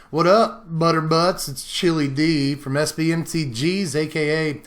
What up, Butterbutts? It's Chili D from Mtg's, aka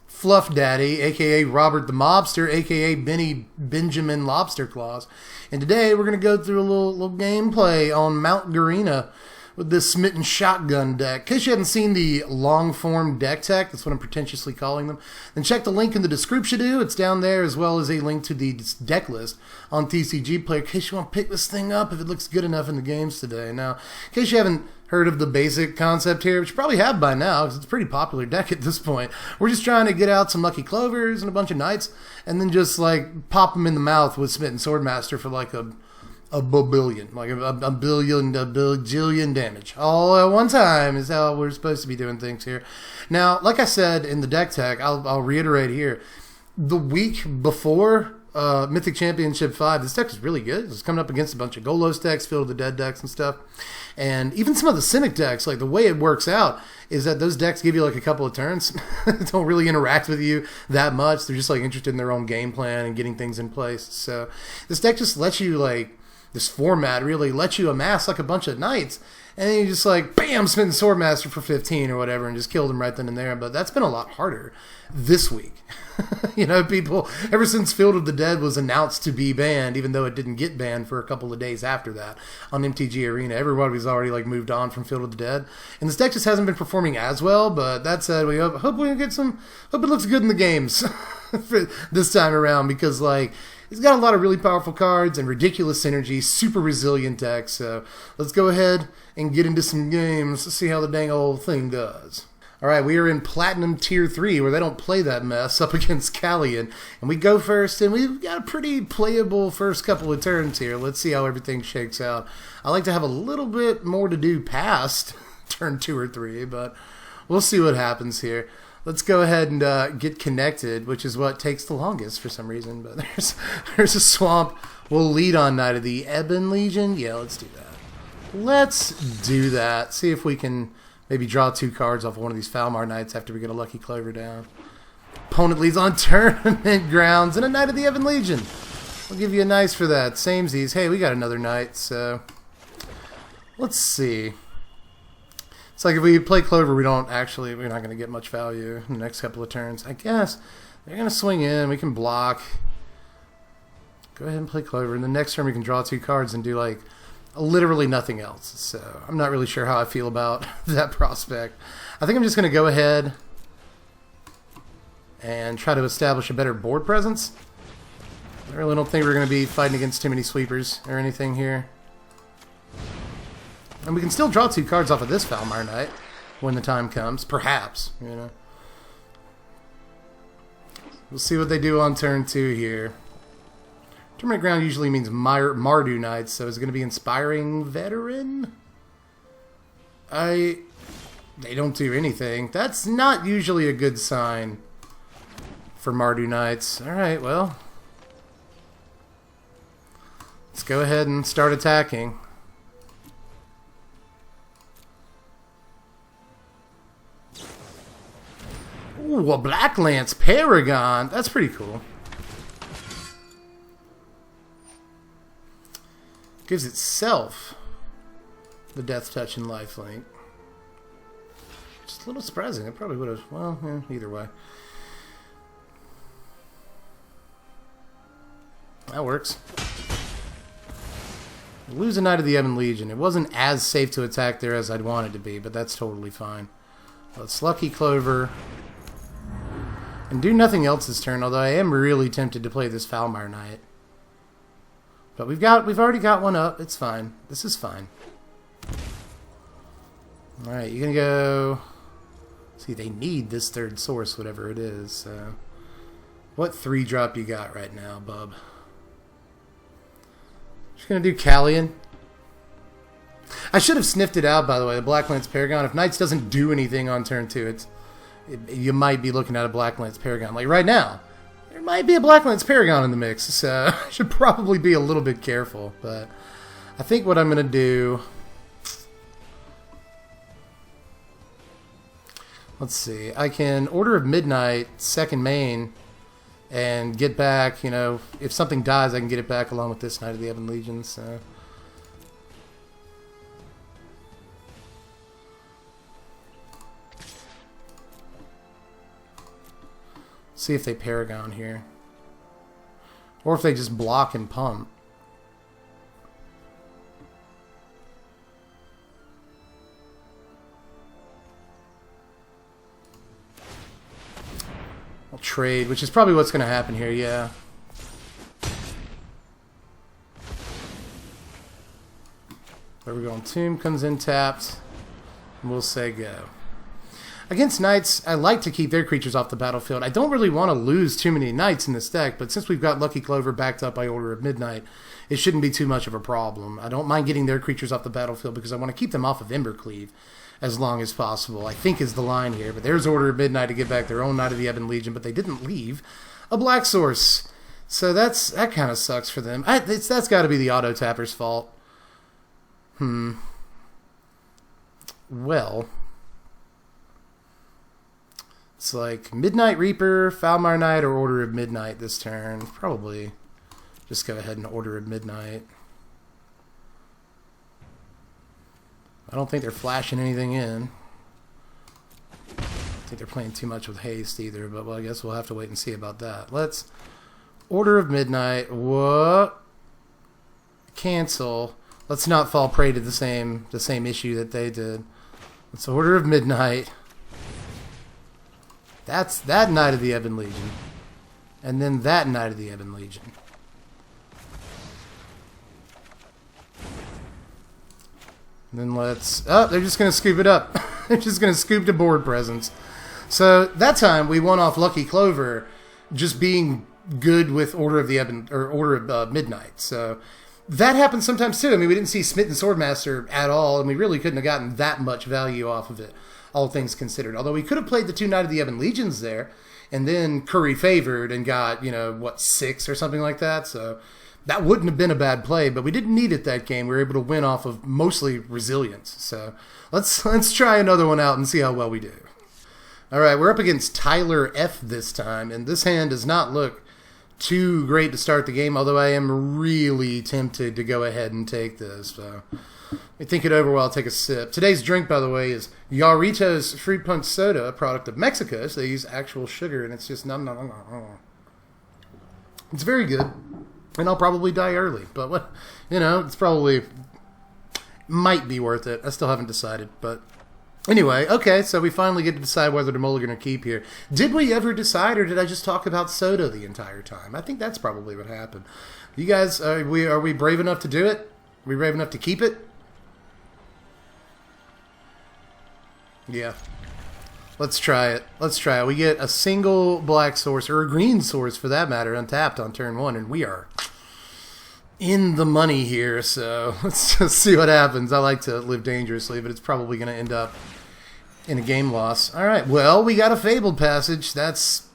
Fluff Daddy, aka Robert the Mobster, aka Benjamin Lobster Claws. And today we're going to go through a little gameplay on Mount Garena with this Smitten Shotgun deck. In case you haven't seen the long-form deck tech, that's what I'm pretentiously calling them, then check the link in the description. It's down there, as well as a link to the deck list on TCG Player, in case you want to pick this thing up if it looks good enough in the games today. Now, in case you haven't heard of the basic concept here, which you probably have by now, because it's a pretty popular deck at this point, we're just trying to get out some Lucky Clovers and a bunch of Knights, and then just, like, pop them in the mouth with Smitten Swordmaster for, like, a billion, like a bajillion damage all at one time is how we're supposed to be doing things here. Now, like I said in the deck tech, I'll reiterate here, the week before Mythic Championship 5, this deck is really good. It's coming up against a bunch of Golos decks, Field of the Dead decks and stuff, and even some of the Cynic decks. Like, the way it works out is that those decks give you like a couple of turns. Don't really interact with you that much. They're just like interested in their own game plan and getting things in place. So this deck just lets you, like, this format really lets you amass like a bunch of knights, and then you just like, bam, Smitten Swordmaster for 15 or whatever, and just killed him right then and there. But that's been a lot harder this week. You know, people, ever since Field of the Dead was announced to be banned, even though it didn't get banned for a couple of days after that on MTG Arena, everybody's already like moved on from Field of the Dead. And this deck just hasn't been performing as well, but that said, we hope we get some, hope it looks good in the games this time around, because like, he's got a lot of really powerful cards and ridiculous synergy, super resilient deck. So let's go ahead and get into some games to see how the dang old thing does. Alright, we are in Platinum Tier 3, where they don't play that mess, up against Callian. And we go first, and we've got a pretty playable first couple of turns here. Let's see how everything shakes out. I like to have a little bit more to do past turn 2 or 3, but we'll see what happens here. Let's go ahead and get connected, which is what takes the longest for some reason. But there's a swamp. We'll lead on Knight of the Ebon Legion. Yeah, let's do that. Let's do that. See if we can maybe draw 2 cards off of one of these Falmar Knights after we get a Lucky Clover down. Opponent leads on tournament grounds and a Knight of the Ebon Legion. We'll give you a nice for that. Samesies. Hey, we got another Knight, so let's see. It's like if we play Clover, we're not going to get much value in the next couple of turns. I guess they're going to swing in. We can block. Go ahead and play Clover. And the next turn we can draw 2 cards and do like literally nothing else. So I'm not really sure how I feel about that prospect. I think I'm just going to go ahead and try to establish a better board presence. I really don't think we're going to be fighting against too many sweepers or anything here. And we can still draw 2 cards off of this Falmar Knight when the time comes, perhaps, you know. We'll see what they do on turn 2 here. Tournament ground usually means Mardu Knights, so is it going to be Inspiring Veteran? They don't do anything. That's not usually a good sign for Mardu Knights. Alright, well, let's go ahead and start attacking. Ooh, a Black Lance Paragon. That's pretty cool. Gives itself the Death Touch and Lifelink. Just a little surprising. It probably would have. Well, yeah, either way. That works. Lose a Knight of the Ebon Legion. It wasn't as safe to attack there as I'd want it to be, but that's totally fine. Let's Lucky Clover. And do nothing else this turn, although I am really tempted to play this Falmar Knight. But we've already got one up. It's fine. This is fine. Alright, you're gonna go. See, they need this third source, whatever it is. So what 3-drop you got right now, bub? Just gonna do Callian. I should have sniffed it out, by the way, the Black Lance Paragon. If Knights doesn't do anything on turn 2, you might be looking at a Black Lance Paragon. Like right now, there might be a Black Lance Paragon in the mix, so I should probably be a little bit careful. But I think what I'm going to do... Let's see. I can Order of Midnight, second main, and get back, you know, if something dies, I can get it back along with this Knight of the Ebon Legion, so... See if they Paragon here. Or if they just block and pump. I'll trade, which is probably what's going to happen here, yeah. There we go. Tomb comes in tapped. And we'll say go. Against Knights, I like to keep their creatures off the battlefield. I don't really want to lose too many Knights in this deck, but since we've got Lucky Clover backed up by Order of Midnight, it shouldn't be too much of a problem. I don't mind getting their creatures off the battlefield because I want to keep them off of Embercleave as long as possible, I think is the line here. But there's Order of Midnight to get back their own Knight of the Ebon Legion, but they didn't leave a Black Source. So that kind of sucks for them. That's got to be the auto-tapper's fault. Well... It's like Midnight Reaper, Foulmire Knight, or Order of Midnight this turn. Probably just go ahead and Order of Midnight. I don't think they're flashing anything in. I think they're playing too much with haste either, but well, I guess we'll have to wait and see about that. Let's Order of Midnight. What? Cancel. Let's not fall prey to the same issue that they did. Let's Order of Midnight. That's that Knight of the Ebon Legion. And then that Knight of the Ebon Legion. And then let's... Oh, they're just going to scoop it up. They're just going to scoop the board presence. So that time we won off Lucky Clover just being good with Order of the Ebon... Or Order of Midnight. So that happens sometimes too. I mean, we didn't see Smitten Swordmaster at all. And we really couldn't have gotten that much value off of it. All things considered. Although we could have played the 2 Knight of the Ebon Legions there, and then Curry favored and got, you know, what, 6 or something like that. So that wouldn't have been a bad play, but we didn't need it that game. We were able to win off of mostly resilience. So let's try another one out and see how well we do. All right, we're up against Tyler F this time, and this hand does not look too great to start the game, although I am really tempted to go ahead and take this. So let me think it over while I take a sip. Today's drink, by the way, is Yarrito's Fruit Punch Soda, a product of Mexico, so they use actual sugar, and it's just It's very good, and I'll probably die early, but what, you know, it's probably might be worth it. I still haven't decided, but anyway, okay, so we finally get to decide whether to mulligan or keep here. Did we ever decide, or did I just talk about soda the entire time? I think that's probably what happened. You guys, are we brave enough to do it? Are we brave enough to keep it? Yeah. Let's try it. Let's try it. We get a single black source, or a green source for that matter, untapped on turn 1, and we are in the money here, so let's just see what happens. I like to live dangerously, but it's probably going to end up in a game loss. All right, well, we got a Fabled Passage. That's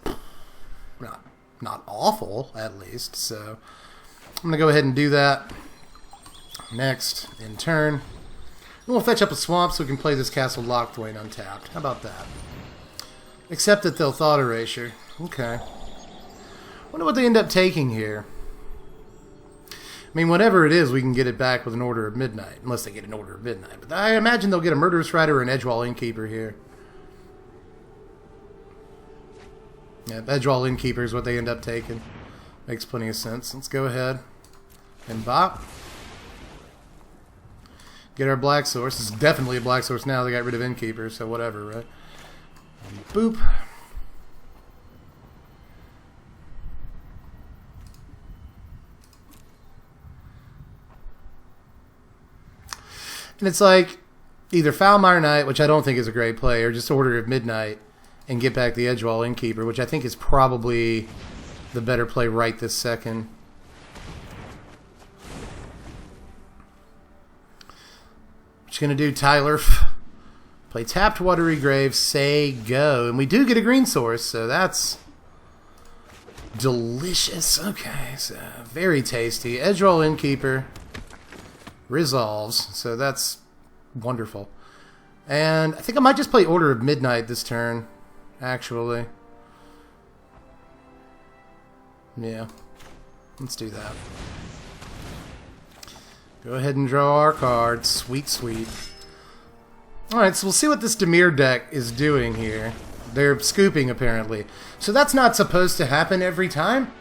not awful, at least, so I'm going to go ahead and do that. Next, in turn. We'll fetch up a swamp so we can play this Castle Lockthwain untapped. How about that? Except that they'll Thought Erasure. Okay. Wonder what they end up taking here. I mean, whatever it is, we can get it back with an Order of Midnight. Unless they get an Order of Midnight. But I imagine they'll get a Murderous Rider or an Edgewall Innkeeper here. Yeah, Edgewall Innkeeper is what they end up taking. Makes plenty of sense. Let's go ahead and bop. Get our black source. It's definitely a black source now. They got rid of Innkeeper, so whatever, right? And boop. And it's like either Foulmire Knight, which I don't think is a great play, or just Order of Midnight and get back the Edgewall Innkeeper, which I think is probably the better play right this second. What you gonna do, Tyler? Play tapped Watery Grave, say go. And we do get a green source, so that's delicious. Okay, so very tasty. Edgewall Innkeeper resolves, so that's wonderful. And I think I might just play Order of Midnight this turn, actually. Yeah, let's do that. Go ahead and draw our card. Sweet, sweet. Alright, so we'll see what this Dimir deck is doing here. They're scooping, apparently. So that's not supposed to happen every time.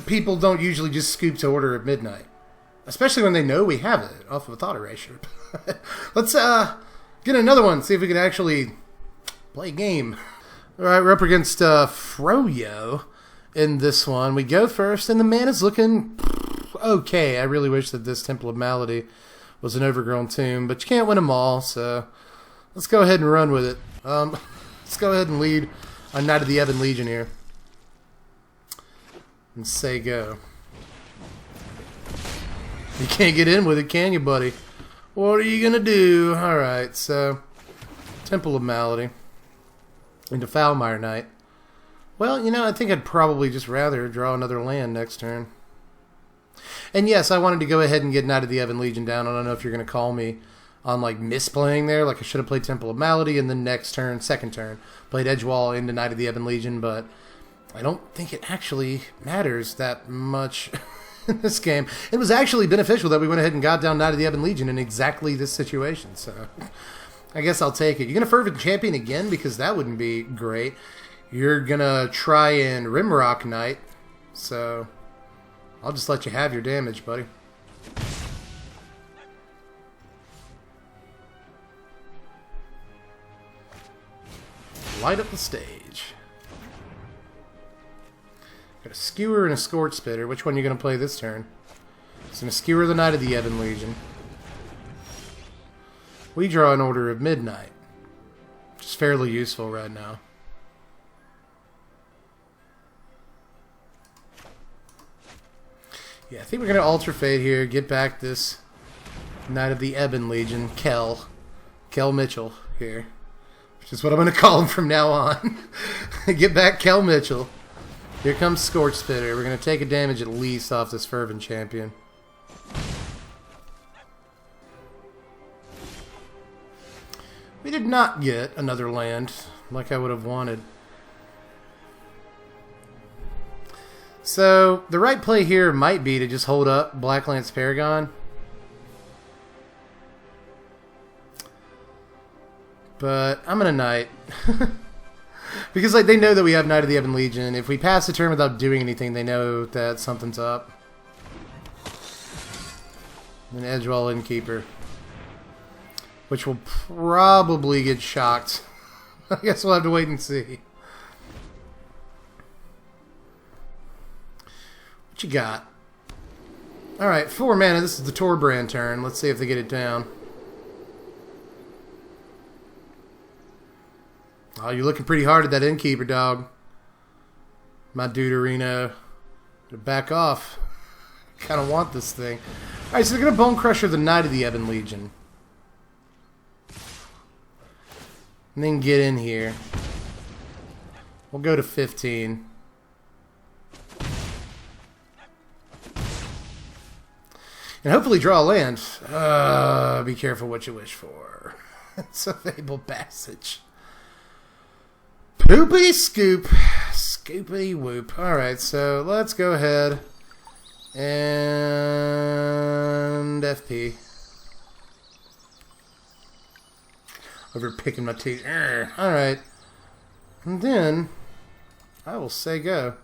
People don't usually just scoop to order at midnight. Especially when they know we have it off of a thought erasure. Let's get another one, see if we can actually play a game. Alright, we're up against Froyo in this one. We go first, and the man is looking okay. I really wish that this Temple of Malady was an overgrown tomb, but you can't win them all, so let's go ahead and run with it. Let's go ahead and lead on Knight of the Ebon Legion here. And say go. You can't get in with it, can you, buddy? What are you gonna do? Alright, so Temple of Malady into Foulmire Knight. Well, you know, I think I'd probably just rather draw another land next turn. And yes, I wanted to go ahead and get Knight of the Ebon Legion down. I don't know if you're gonna call me on like misplaying there, like I should have played Temple of Malady, and then next turn, second turn, played Edgewall into Knight of the Ebon Legion, but I don't think it actually matters that much in this game. It was actually beneficial that we went ahead and got down Knight of the Ebon Legion in exactly this situation, so I guess I'll take it. You're going to Fervent Champion again, because that wouldn't be great. You're going to try and Rimrock Knight, so I'll just let you have your damage, buddy. Light up the stage. Got a Skewer and a Scorch Spitter. Which one are you going to play this turn? It's going to Skewer the Knight of the Ebon Legion. We draw an Order of Midnight, which is fairly useful right now. Yeah, I think we're going to Alter Fate here, get back this Knight of the Ebon Legion, Kel Mitchell here, which is what I'm going to call him from now on. Get back Kel Mitchell. Here comes Scorch Spitter. We're going to take a damage at least off this Fervent Champion. We did not get another land like I would have wanted. So, the right play here might be to just hold up Blacklance Paragon. But I'm going to Knight. Because like they know that we have Knight of the Ebon Legion. If we pass the turn without doing anything, they know that something's up. An Edgewall Innkeeper, which will probably get shocked. I guess we'll have to wait and see. What you got? Alright, 4 mana. This is the Torbrand turn. Let's see if they get it down. Oh, you're looking pretty hard at that Innkeeper, dog. My Deuterino. Back off. Kind of want this thing. Alright, so they're going to Bone Crusher the Knight of the Ebon Legion. And then get in here. We'll go to 15. And hopefully draw a land. Be careful what you wish for. It's a Fable Passage. Poopy scoop. Scoopy whoop. Alright, so let's go ahead and FP. Over picking my teeth. Alright. And then I will say go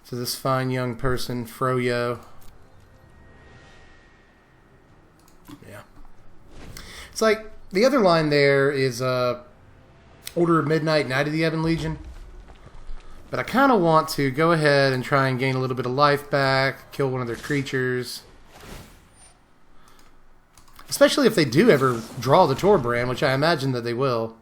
to this fine young person, Froyo. Yeah. It's like the other line there is Order of Midnight, Knight of the Ebon Legion. But I kind of want to go ahead and try and gain a little bit of life back, kill one of their creatures. Especially if they do ever draw the Torbrand, which I imagine that they will.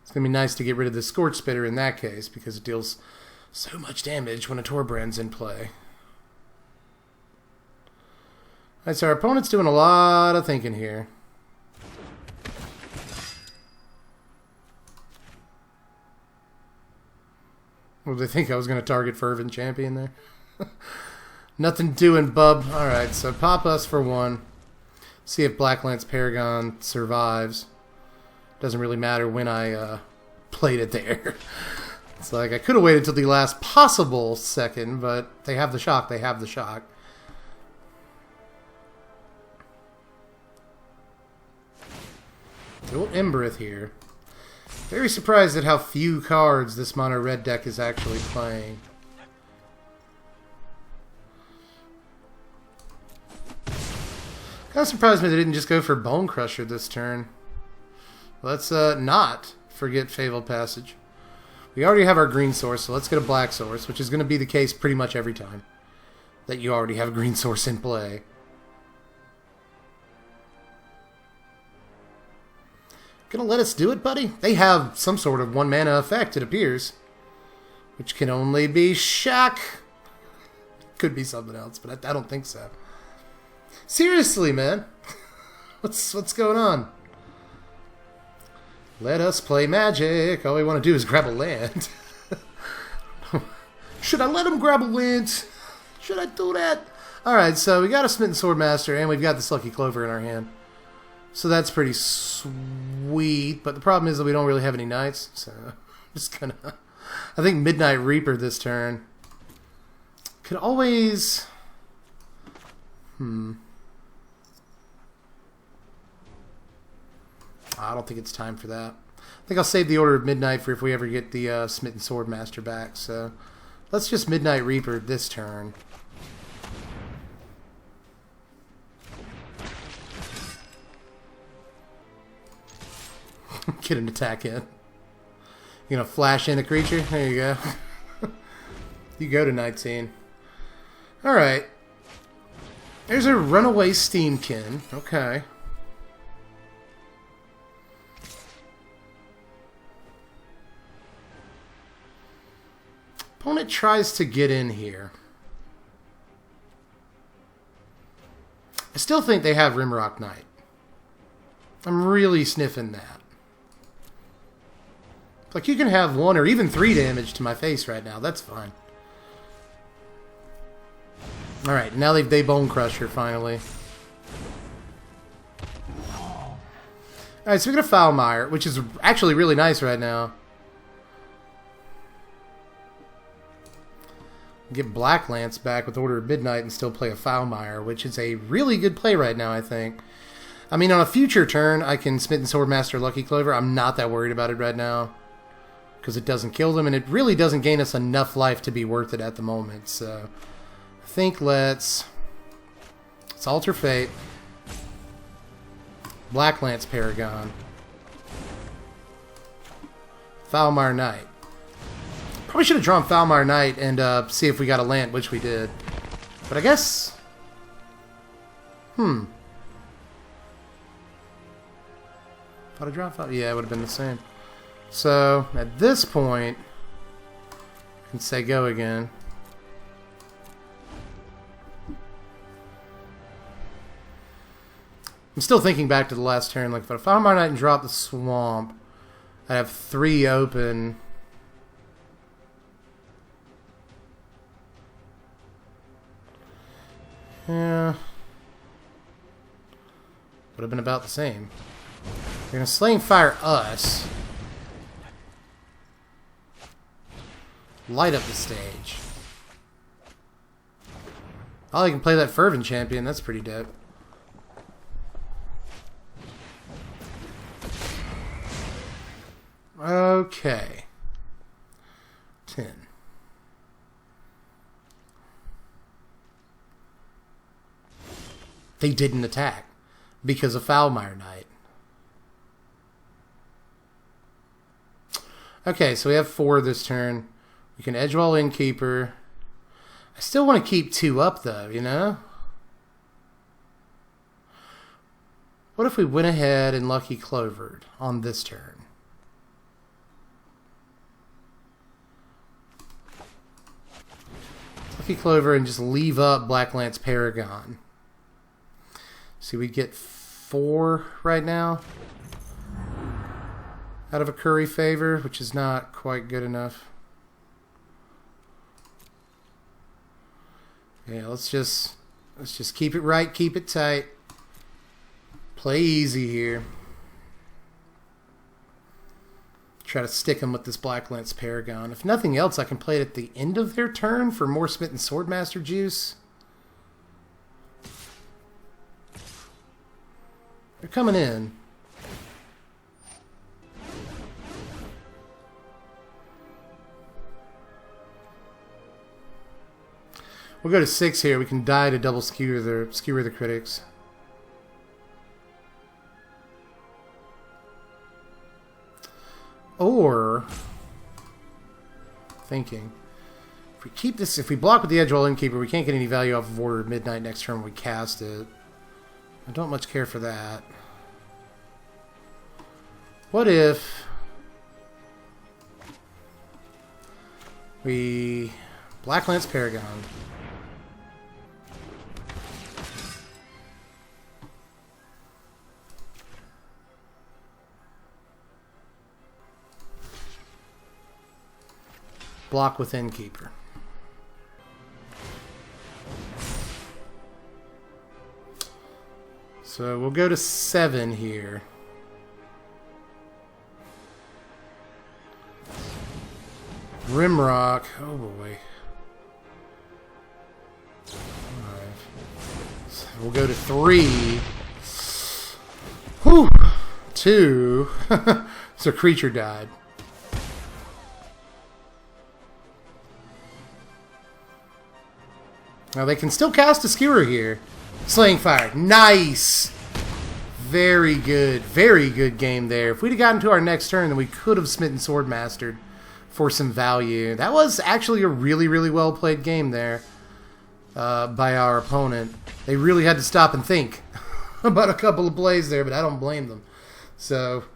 It's going to be nice to get rid of the Scorch Spitter in that case, because it deals so much damage when a Torbrand's in play. Alright, so our opponent's doing a lot of thinking here. What, did they think I was going to target Fervent Champion there? Nothing doing, bub. Alright, so pop us for 1. See if Blacklance Paragon survives. Doesn't really matter when I played it there. It's like I could have waited till the last possible second, but they have the shock. They have the shock. So we'll Embereth here. Very surprised at how few cards this mono red deck is actually playing. Kind of surprised me they didn't just go for Bone Crusher this turn. Let's not forget Fabled Passage. We already have our green source, so let's get a black source, which is going to be the case pretty much every time that you already have a green source in play. Gonna let us do it, buddy? They have some sort of 1 mana effect, it appears. Which can only be Shack. Could be something else, but I don't think so. Seriously, man. What's going on? Let us play Magic. All we want to do is grab a land. Should I let him grab a land? Should I do that? Alright, so we got a Smitten Swordmaster, and we've got this Lucky Clover in our hand. So that's pretty sweet, but the problem is that we don't really have any knights, so I'm just gonna... I think Midnight Reaper this turn. Could always... I don't think it's time for that. I think I'll save the Order of Midnight for if we ever get the Smitten Swordmaster back, so... Let's just Midnight Reaper this turn. Get an attack in. You're gonna flash in a creature? There you go. You go to 19. Alright. There's a Runaway Steamkin. Okay. Opponent tries to get in here. I still think they have Rimrock Knight. I'm really sniffing that. Like, you can have 1 or even 3 damage to my face right now. That's fine. Alright, now they Bone Crusher, finally. Alright, so we get a Foulmire, which is actually really nice right now. Get Black Lance back with Order of Midnight and still play a Foulmire, which is a really good play right now, I think. I mean, on a future turn, I can Smitten Swordmaster Lucky Clover. I'm not that worried about it right now, because it doesn't kill them, and it really doesn't gain us enough life to be worth it at the moment. So, I think let's Alter Fate, Black Lance Paragon, Foulmire Knight. Probably should have drawn Foulmire Knight and see if we got a land, which we did. But I guess... Thought I drawn Foulmire... Yeah, it would have been the same. So, at this point, I can say go again. I'm still thinking back to the last turn. Like, if I Foulmire Knight and drop the Swamp, I have 3 open... Yeah. Would have been about the same. They're going to Slaying Fire us. Light up the stage. Oh, they can play that Fervent Champion. That's pretty dope. Okay. 10. They didn't attack because of Foulmire Knight. Okay, so we have 4 this turn. We can Edgewall Innkeeper. I still want to keep 2 up, though, you know? What if we went ahead and Lucky Clovered on this turn? Lucky Clover and just leave up Black Lance Paragon. See, we get 4 right now out of a Curry Favor, which is not quite good enough. Yeah, let's just keep it right, keep it tight. Play easy here. Try to stick them with this Black Lance Paragon. If nothing else, I can play it at the end of their turn for more Smitten Swordmaster juice. They're coming in. We'll go to 6 here. We can die to double skewer the critics. Or, thinking, if we keep this, if we block with the Edge Roll Innkeeper, we can't get any value off of Order of Midnight next turn when we cast it. I don't much care for that. What if we Black Lance Paragon? Block with Innkeeper. So we'll go to 7 here. Rimrock. Oh boy. 5. So we'll go to 3. Whew. 2. So creature died. Now they can still cast a Skewer here. Slaying Fire. Nice! Very good game there. If we'd have gotten to our next turn, then we could have Smitten Swordmastered for some value. That was actually a really well played game there by our opponent. They really had to stop and think about a couple of plays there, but I don't blame them. So,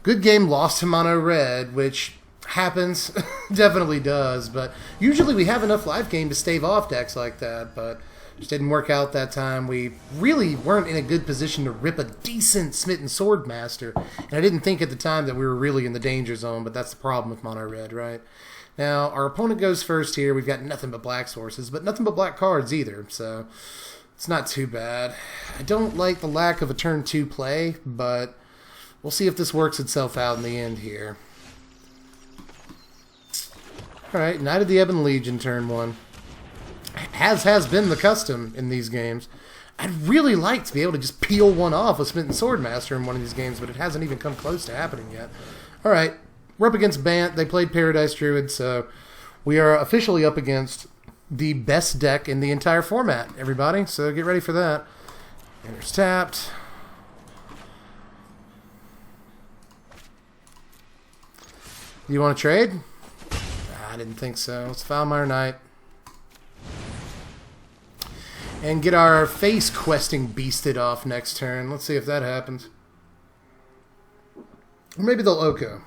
good game, lost to mono red, which happens, definitely does, but usually we have enough live game to stave off decks like that, but just didn't work out that time. We really weren't in a good position to rip a decent Smitten Swordmaster, and I didn't think at the time that we were really in the danger zone, but that's the problem with mono red, right? Now, our opponent goes first here. We've got nothing but black sources, but nothing but black cards either, so it's not too bad. I don't like the lack of a turn 2 play, but we'll see if this works itself out in the end here. Alright, Knight of the Ebon Legion, turn 1. As has been the custom in these games. I'd really like to be able to just peel one off with Smitten Swordmaster in one of these games, but it hasn't even come close to happening yet. Alright, we're up against Bant. They played Paradise Druid, so we are officially up against the best deck in the entire format, everybody. So get ready for that. Enters tapped. You want to trade? I didn't think so. Let's Foulmire Knight. And get our face questing beasted off next turn. Let's see if that happens. Or maybe they'll Oko.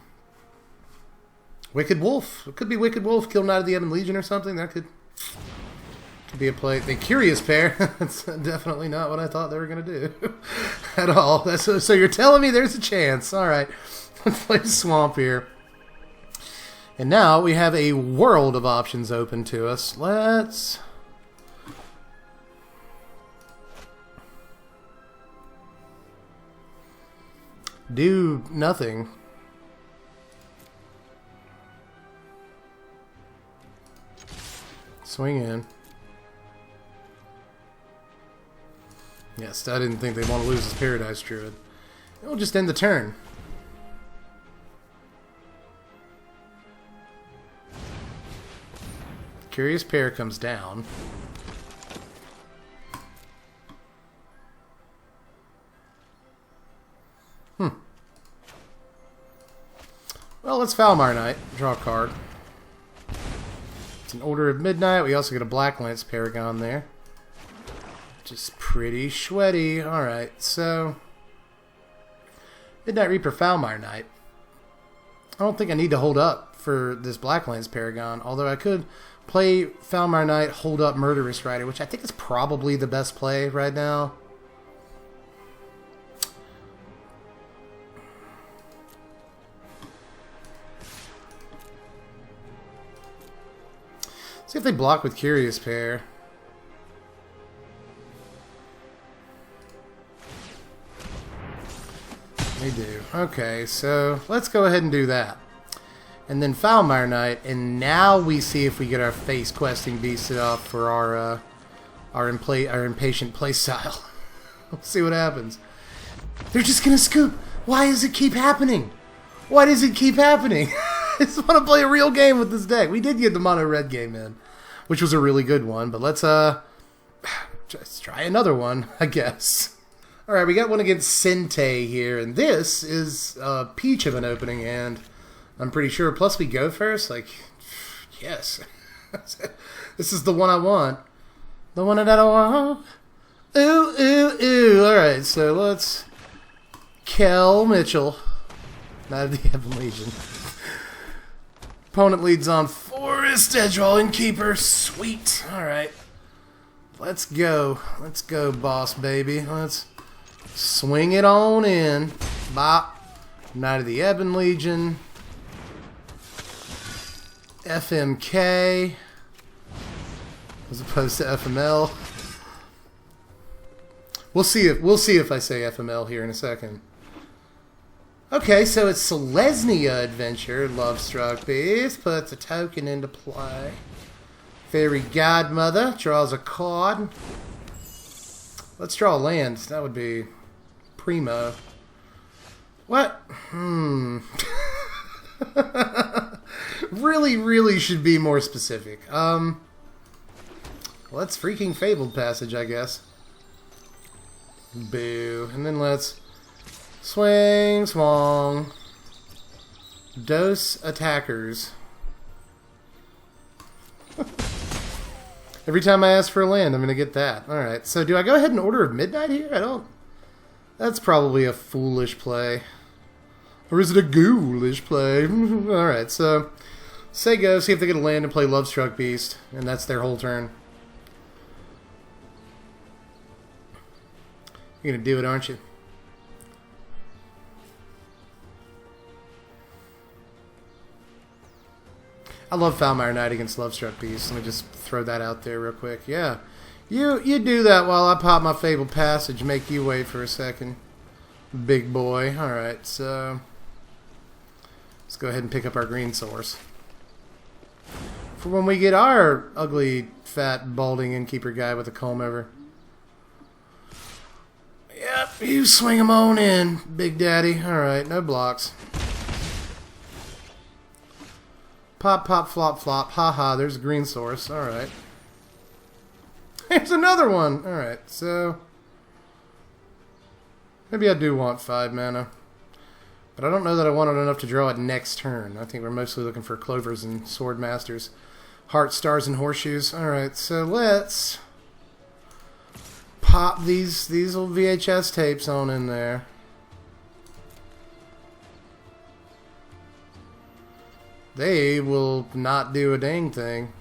Wicked Wolf. It could be Wicked Wolf, kill Knight of the Ebon Legion or something. That could be a play. The Curious Pair. That's definitely not what I thought they were going to do at all. So you're telling me there's a chance. All right. Let's play Swamp here. And now we have a world of options open to us. Let's do nothing. Swing in. Yes, I didn't think they'd want to lose this Paradise Druid. We'll just end the turn. Curious Pair comes down. Well, let's Foulmire Knight. Draw a card. It's an Order of Midnight. We also get a Black Lance Paragon there. Just pretty sweaty. Alright, so Midnight Reaper, Foulmire Knight. I don't think I need to hold up for this Black Lance Paragon, although I could play Foulmire Knight, hold up Murderous Rider, which I think is probably the best play right now. See if they block with Curious Pair. They do. Okay, so let's go ahead and do that. And then Foulmire Knight, and now we see if we get our face questing beasted off for our impatient playstyle. We'll see what happens. They're just gonna scoop. Why does it keep happening? Why does it keep happening? I just want to play a real game with this deck. We did get the mono red game in. which was a really good one. But let's just try another one, I guess. All right, we got one against Sente here, and this is a peach of an opening hand, I'm pretty sure. Plus we go first, like, yes. This is the one I want. The one that I want. Ooh, ooh, ooh. All right, so let's Kel Mitchell. Not of the Heaven Legion. Opponent leads on Forest Edgewall Innkeeper. Sweet. All right. Let's go. Let's go, boss baby. Let's swing it on in. Bop. Knight of the Ebon Legion. FMK. As opposed to FML. We'll see if I say FML here in a second. Okay, so it's Selesnya Adventure, Lovestruck Beast, puts a token into play. Fairy Godmother draws a card. Let's draw a land. That would be primo. What? Really should be more specific. Let's freaking Fabled Passage, I guess. Boo. And then let's swing, swong. Dose attackers. Every time I ask for a land, I'm going to get that. Alright, so do I go ahead and Order of Midnight here? I don't... That's probably a foolish play. Or is it a ghoulish play? Alright, so... Say go, see if they get a land and play Lovestruck Beast. And that's their whole turn. You're going to do it, aren't you? I love Foulmire Knight against Lovestruck Beast. Let me just throw that out there real quick. Yeah. You do that while I pop my Fabled Passage. Make you wait for a second. Big boy. Alright, so... Let's go ahead and pick up our green source. For when we get our ugly, fat, balding innkeeper guy with a comb over. Yep, you swing him on in, Big Daddy. Alright, no blocks. Pop, pop, flop, flop. Haha, there's a green source. Alright. Here's another one. Alright, so... Maybe I do want 5 mana. But I don't know that I wanted enough to draw it next turn. I think we're mostly looking for Clovers and Sword Masters. Heart, Stars, and Horseshoes. Alright, so let's... pop these little VHS tapes on in there. They will not do a dang thing.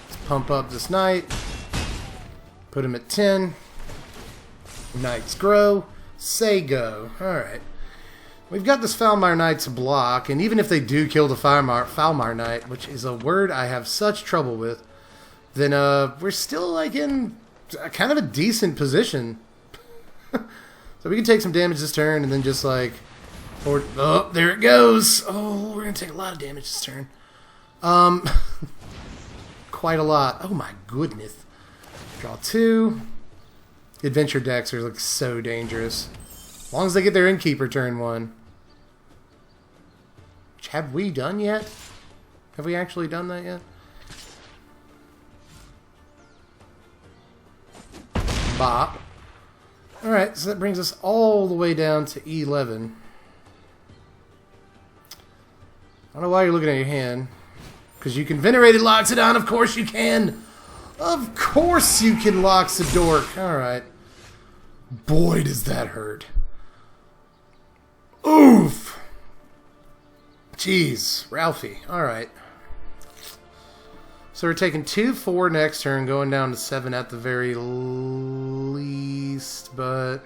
Let's pump up this knight. Put him at 10. Knights grow. Say go. Alright. We've got this Foulmire Knight to block, and even if they do kill the Foulmire Knight, which is a word I have such trouble with, then we're still like in kind of a decent position. So we can take some damage this turn and then just like... oh, there it goes! Oh, we're going to take a lot of damage this turn. Quite a lot. Oh my goodness. Draw 2. Adventure decks are like so dangerous. As long as they get their Innkeeper turn 1. Which have we done yet? Have we actually done that yet? Bop. Alright, so that brings us all the way down to 11. I don't know why you're looking at your hand. Because you can Venerated Loxodon, of course you can! Of course you can Loxodork! Alright. Boy, does that hurt. Oof! Jeez, Ralphie. Alright. So we're taking 2-4 next turn, going down to 7 at the very least, but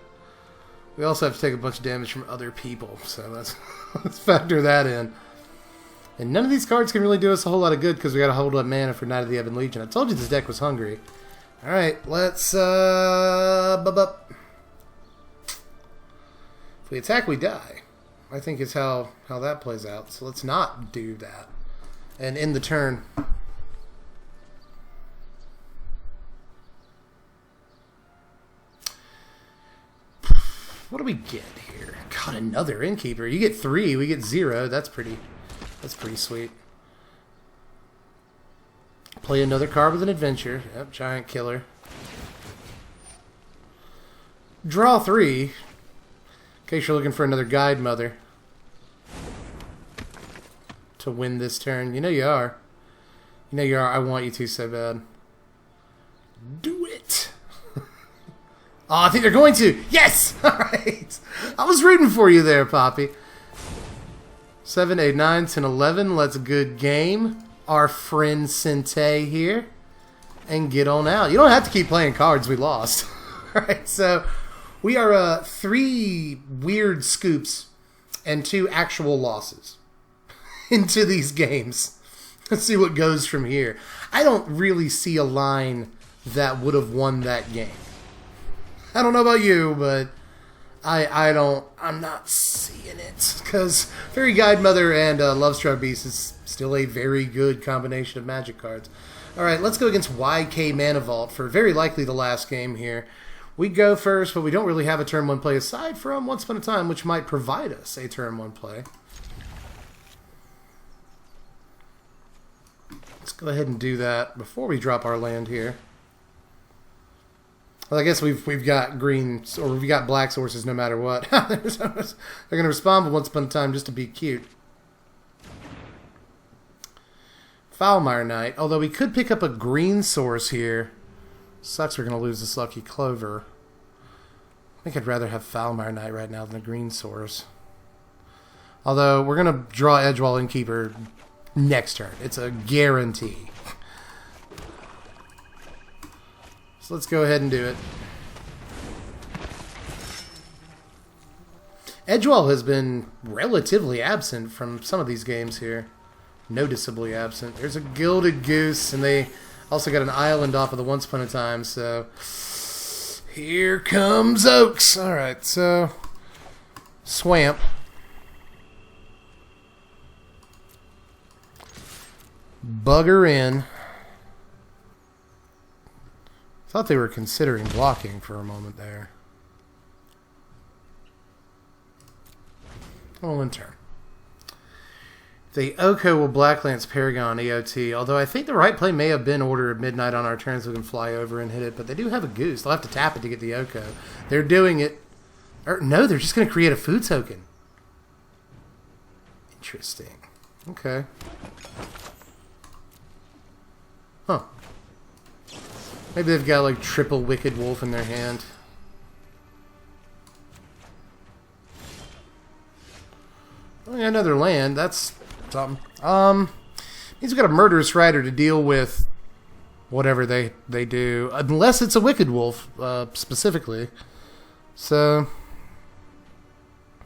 we also have to take a bunch of damage from other people, so let's factor that in. And none of these cards can really do us a whole lot of good because we got to hold up mana for Knight of the Ebon Legion. I told you this deck was hungry. Alright, let's up. If we attack, we die. I think is how that plays out. So let's not do that. And end the turn. What do we get here? God, another Innkeeper. You get 3, we get 0. That's pretty sweet. Play another card with an adventure. Yep, giant killer. Draw 3. In case you're looking for another guide mother to win this turn. You know you are. You know you are. I want you to so bad. Do it. Oh, I think they're going to. Yes! Alright. I was rooting for you there, Poppy. 7, 8, 9, 10, 11. Let's good game. Our friend Sente here. And get on out. You don't have to keep playing cards. We lost. Alright, so we are 3 weird scoops and 2 actual losses into these games. Let's see what goes from here. I don't really see a line that would have won that game. I don't know about you, but I'm not seeing it. Because Fairy Guide Mother and Lovestruck Beast is still a very good combination of Magic cards. Alright, let's go against YK Mana Vault for very likely the last game here. We go first, but we don't really have a turn 1 play aside from Once Upon a Time, which might provide us a turn 1 play. Let's go ahead and do that before we drop our land here. Well, I guess we've got green, or we've got black sources no matter what. They're going to respond with Once Upon a Time just to be cute. Foulmire Knight, although we could pick up a green source here. Sucks we're going to lose this Lucky Clover. I think I'd rather have Foulmire Knight right now than a green source. Although, we're going to draw Edgewall Innkeeper next turn. It's a guarantee. So let's go ahead and do it. Edgewall has been relatively absent from some of these games here. Noticeably absent. There's a Gilded Goose, and they also got an island off of the Once Upon a Time, so here comes Oaks. Alright, so Swamp. Bugger in. Thought they were considering blocking for a moment there. Oh, in turn. The Oko will Blacklance Paragon EOT, although I think the right play may have been Order of Midnight on our turn so we can fly over and hit it, but they do have a Goose. They'll have to tap it to get the Oko. They're doing it. Or, no, they're just going to create a food token. Interesting. Okay. Huh. Maybe they've got like triple Wicked Wolf in their hand. Oh, yeah, another land. That's something. He's got a Murderous Rider to deal with whatever they do, unless it's a Wicked Wolf specifically. So,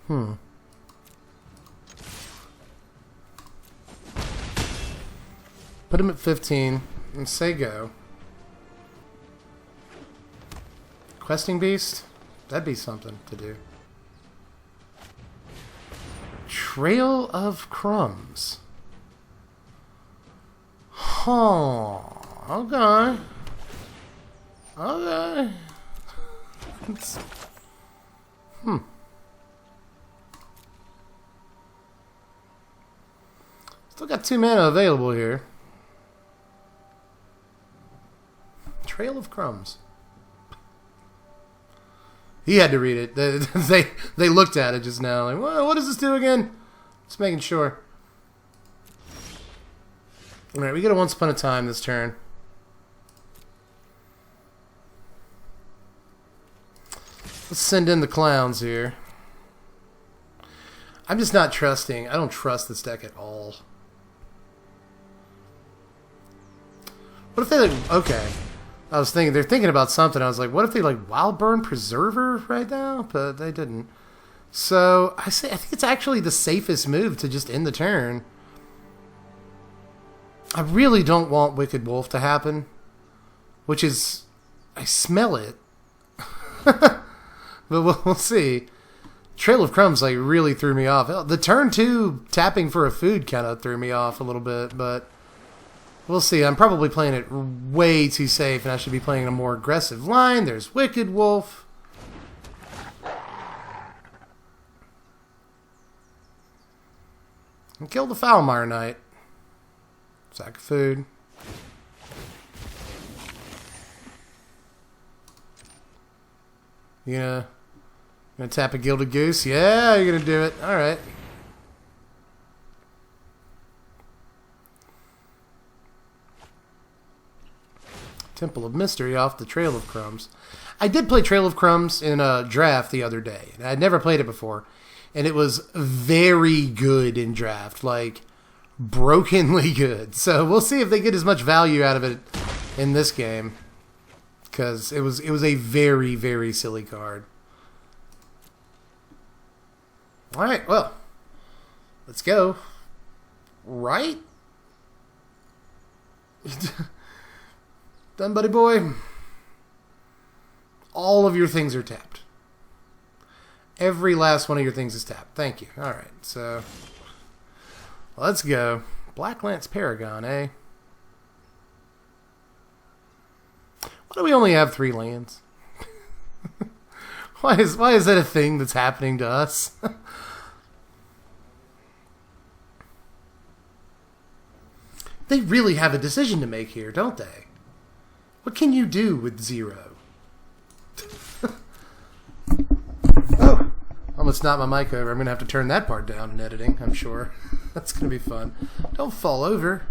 put him at 15 and say go. Questing Beast? That'd be something to do. Trail of Crumbs. Huh. Okay. Okay. Still got 2 mana available here. Trail of Crumbs. He had to read it. They looked at it just now. Like, what does this do again? Just making sure. Alright, we get a Once Upon a Time this turn. Let's send in the clowns here. I'm just not trusting. I don't trust this deck at all. What if they like... Okay. I was thinking, they're thinking about something. I was like, what if they like Wild Burn Preserver right now? But they didn't. So, I think it's actually the safest move to just end the turn. I really don't want Wicked Wolf to happen. Which is... I smell it. But we'll see. Trail of Crumbs like really threw me off. The turn 2 tapping for a food kind of threw me off a little bit, but... We'll see. I'm probably playing it way too safe, and I should be playing a more aggressive line. There's Wicked Wolf. And kill the Foulmire Knight. Sack of food. Gonna tap a Gilded Goose? Yeah, you're gonna do it. Alright. Temple of Mystery off the Trail of Crumbs. I did play Trail of Crumbs in a draft the other day. I'd never played it before. And it was very good in draft. Like, brokenly good. So we'll see if they get as much value out of it in this game. Because it was a very, very silly card. Alright, well. Let's go. Right? Done, buddy boy. All of your things are tapped. Every last one of your things is tapped. Thank you. Alright, so let's go. Black Lance Paragon, eh? Why do we only have 3 lands? Why is that a thing that's happening to us? They really have a decision to make here, don't they? What can you do with 0? Oh, almost knocked my mic over. I'm going to have to turn that part down in editing, I'm sure. That's going to be fun. Don't fall over.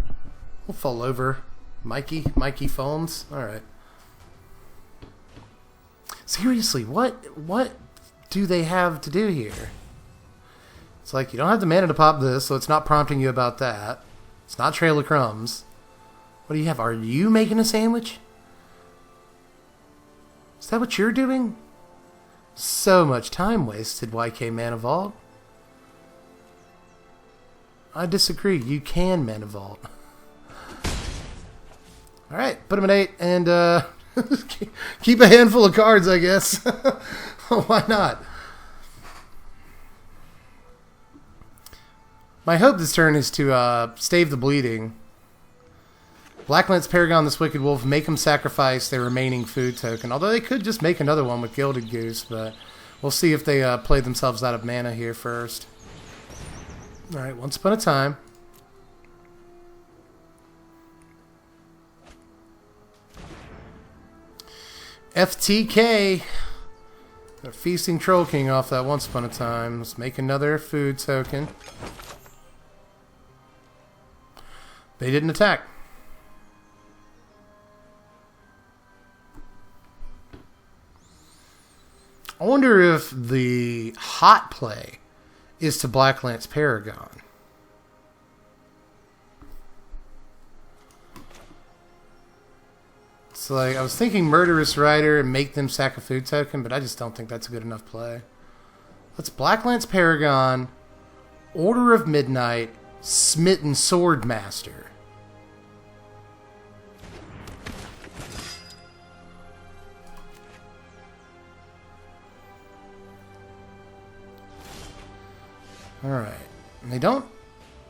Don't fall over. Mikey phones. All right. Seriously, what do they have to do here? It's like you don't have the mana to pop this, so it's not prompting you about that. It's not Trail of Crumbs. What do you have? Are you making a sandwich? Is that what you're doing? So much time wasted, YK Mana Vault. I disagree. You can Mana Vault. Alright, put him at 8 and keep a handful of cards, I guess. Why not? My hope this turn is to stave the bleeding. Black Lance Paragon, this Wicked Wolf, make them sacrifice their remaining food token. Although they could just make another one with Gilded Goose, but we'll see if they play themselves out of mana here first. Alright, Once Upon a Time. FTK. A Feasting Troll King off that Once Upon a Time. Let's make another food token. They didn't attack. I wonder if the hot play is to Black Lance Paragon. It's like, I was thinking Murderous Rider and make them sack a food token, but I just don't think that's a good enough play. Let's Black Lance Paragon, Order of Midnight, Smitten Swordmaster. Alright. And they don't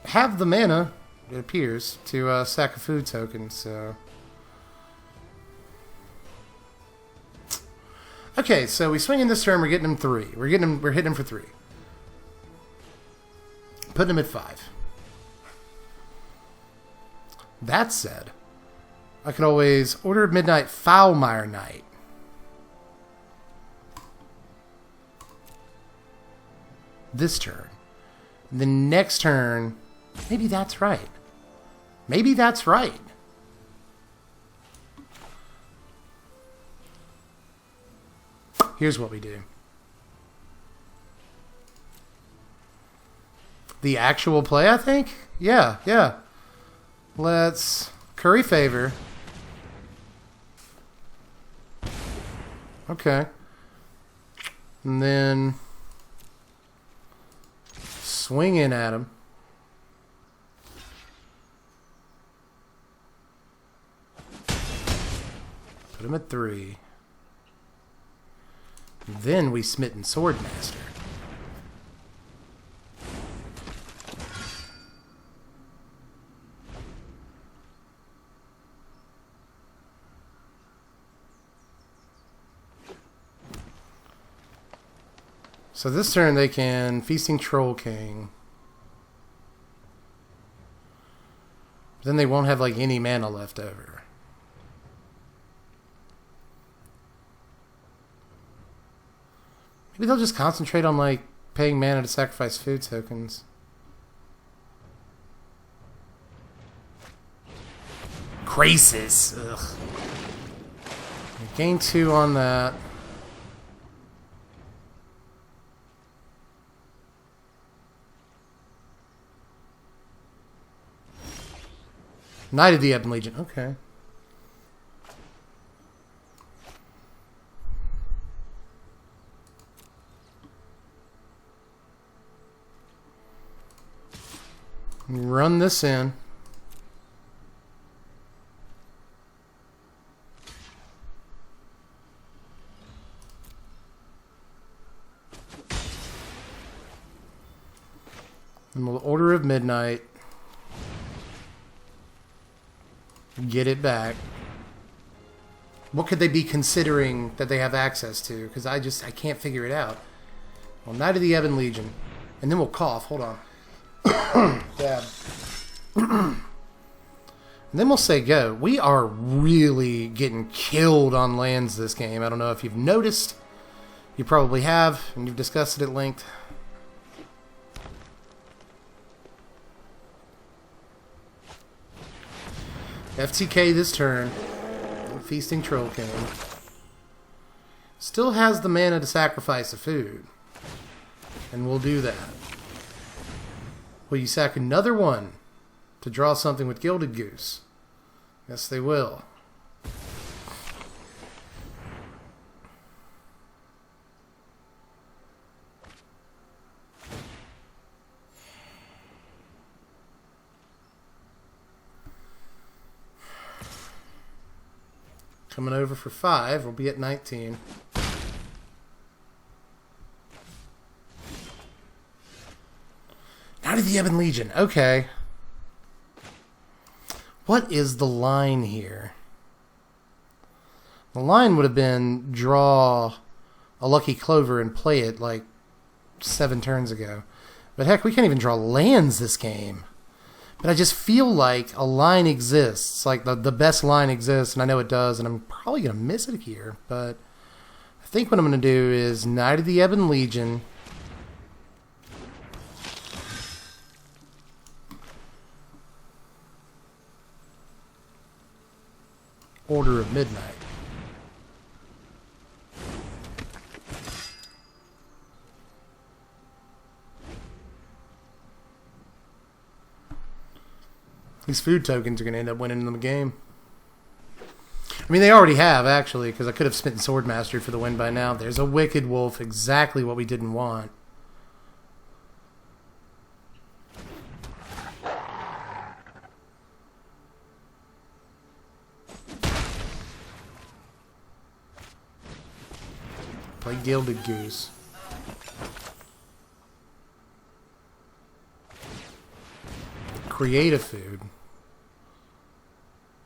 have the mana, it appears, to sack a food token, so... Okay, so we swing in this turn, we're getting him 3. We're hitting him for 3. Putting him at 5. That said, I could always Order of Midnight, Foulmire Knight. This turn. The next turn, maybe that's right. Maybe that's right. Here's what we do. The actual play, I think? Yeah. Let's Curry Favor. Okay. And then swing in at him. Put him at 3. Then we Smitten Swordmaster. So this turn they can Feasting Troll King. Then they won't have like any mana left over. Maybe they'll just concentrate on, like, paying mana to sacrifice food tokens. Crisis. Ugh. Gain 2 on that. Knight of the Ebon Legion. Okay. Run this in. And we'll Order of Midnight. Get it back. What could they be considering that they have access to? Because I can't figure it out. Well, Knight of the Ebon Legion. And then we'll cough. Hold on. Dab. And then we'll say go. We are really getting killed on lands this game. I don't know if you've noticed. You probably have, and you've discussed it at length. FTK this turn. Feasting Troll King. Still has the mana to sacrifice a food. And we'll do that. Will you sack another one to draw something with Gilded Goose? Yes, they will. Coming over for 5. We'll be at 19. Knight of the Ebon Legion. Okay. What is the line here? The line would have been draw a Lucky Clover and play it like 7 turns ago. But heck, we can't even draw lands this game. But I just feel like a line exists, like the best line exists, and I know it does, and I'm probably going to miss it here, but I think what I'm going to do is Knight of the Ebon Legion, Order of Midnight. These food tokens are going to end up winning the game. I mean, they already have, actually, because I could have Smitten Swordmaster for the win by now. There's a Wicked Wolf, exactly what we didn't want. Play Gilded Goose. Create a food.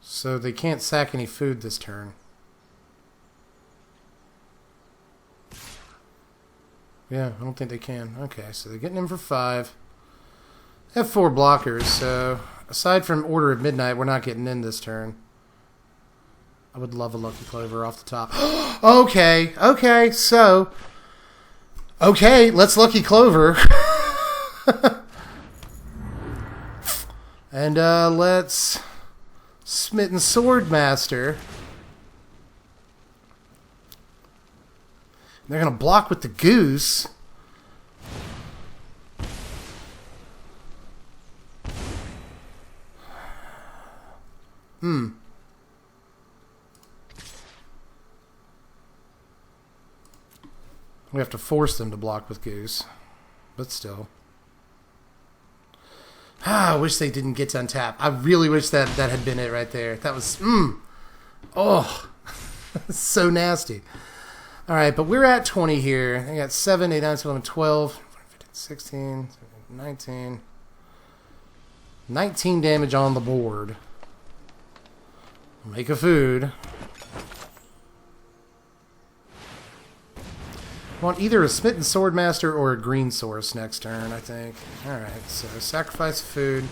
So they can't sack any food this turn. Yeah, I don't think they can. Okay, so they're getting in for 5. They have 4 blockers, so aside from Order of Midnight, we're not getting in this turn. I would love a Lucky Clover off the top. Okay, so... Okay, let's Lucky Clover. And let's Smitten Swordmaster. They're going to block with the Goose. We have to force them to block with Goose. But still. I wish they didn't get to untap. I really wish that had been it right there. That was, oh, so nasty. All right, but we're at 20 here. I got 7, 8, 9, 10, 11, 12, 15, 16, 19. 19 damage on the board. Make a food. I want either a Smitten Swordmaster or a Green Source next turn, I think. Alright, so sacrifice food.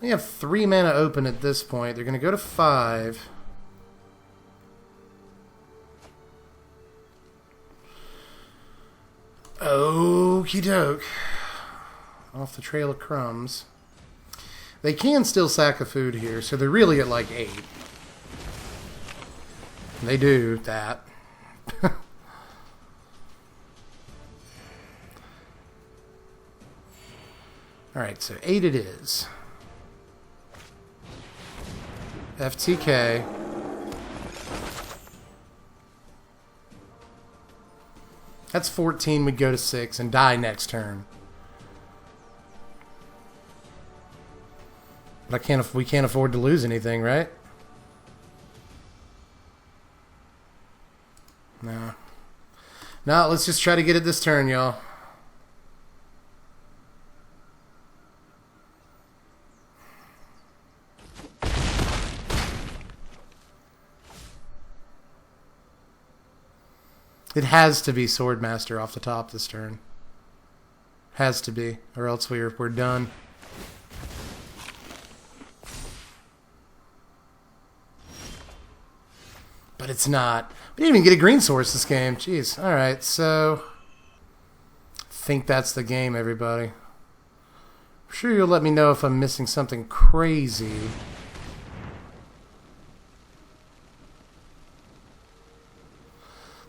We have 3 mana open at this point. They're going to go to 5. Okie doke. Off the trail of crumbs. They can still sack a food here, so they're really at like 8. They do that. Alright, so 8 it is. FTK. That's 14. We'd go to 6 and die next turn. But we can't afford to lose anything, right? No. No, let's just try to get it this turn, y'all. It has to be Swordmaster off the top this turn. Has to be, or else we're done. But it's not. We didn't even get a green source this game. Jeez. Alright, so I think that's the game, everybody. I'm sure you'll let me know if I'm missing something crazy.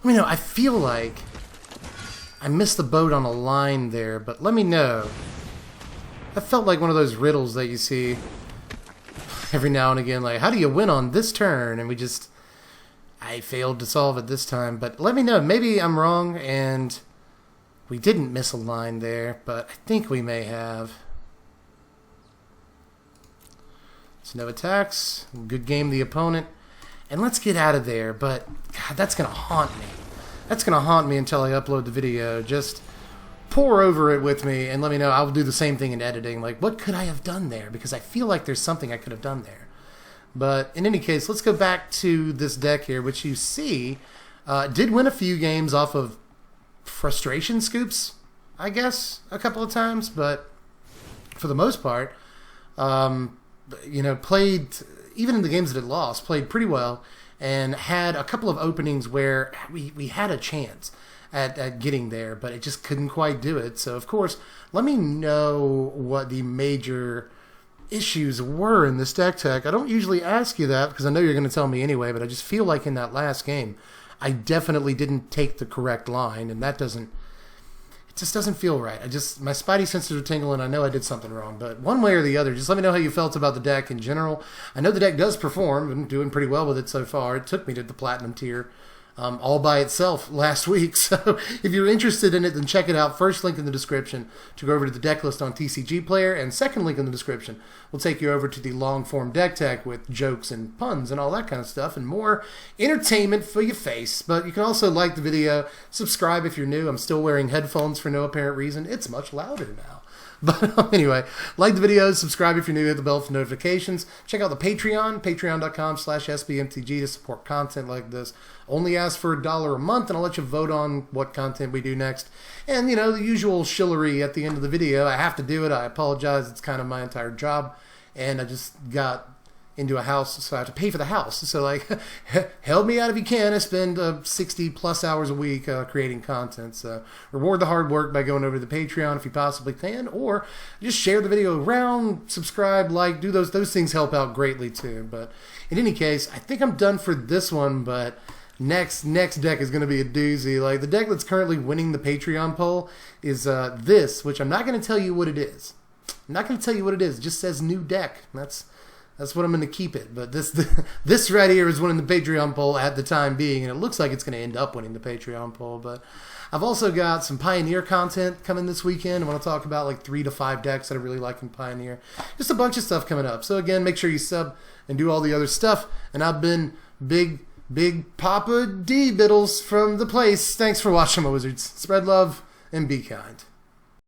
Let me know. I feel like I missed the boat on a line there, but let me know. That felt like one of those riddles that you see every now and again, like, how do you win on this turn? And I failed to solve it this time, but let me know. Maybe I'm wrong and we didn't miss a line there, but I think we may have. So no attacks. Good game, the opponent. And let's get out of there, but God, that's going to haunt me. That's going to haunt me until I upload the video. Just pour over it with me and let me know. I will do the same thing in editing. Like, what could I have done there? Because I feel like there's something I could have done there. But in any case, let's go back to this deck here, which you see did win a few games off of frustration scoops, I guess, a couple of times. But for the most part, you know, played, even in the games that it lost, played pretty well and had a couple of openings where we had a chance at getting there, but it just couldn't quite do it. So, of course, let me know what the major issues were in this deck tech. I don't usually ask you that because I know you're going to tell me anyway, but I just feel like in that last game, I definitely didn't take the correct line, and that doesn't, it just doesn't feel right. My spidey senses are tingling. I know I did something wrong, but one way or the other, just let me know how you felt about the deck in general. I know the deck does perform. I'm doing pretty well with it so far. It took me to the platinum tier all by itself last week. So if you're interested in it, then check it out. First link in the description to go over to the deck list on TCG Player, and second link in the description will take you over to the long form deck tech with jokes and puns and all that kind of stuff and more entertainment for your face. But you can also like the video, subscribe if you're new. I'm still wearing headphones for no apparent reason. It's much louder now. But anyway, like the videos, subscribe if you're new, hit the bell for notifications. Check out the Patreon, patreon.com/SBMTG to support content like this. Only ask for $1 a month, and I'll let you vote on what content we do next. And, you know, the usual shillery at the end of the video. I have to do it. I apologize. It's kind of my entire job. And I just got into a house, so I have to pay for the house. So, like, help me out if you can. I spend 60-plus hours a week creating content. So, reward the hard work by going over to the Patreon if you possibly can, or just share the video around, subscribe, like, do those things help out greatly, too. But, in any case, I think I'm done for this one, but next deck is going to be a doozy. Like, the deck that's currently winning the Patreon poll is this, which I'm not going to tell you what it is. I'm not going to tell you what it is. It just says new deck. That's what I'm going to keep it. But this right here is winning the Patreon poll at the time being, and it looks like it's going to end up winning the Patreon poll. But I've also got some Pioneer content coming this weekend. I want to talk about like 3 to 5 decks that I really like in Pioneer. Just a bunch of stuff coming up. So again, make sure you sub and do all the other stuff. And I've been Big Papa D Biddles from the place. Thanks for watching, my wizards. Spread love and be kind.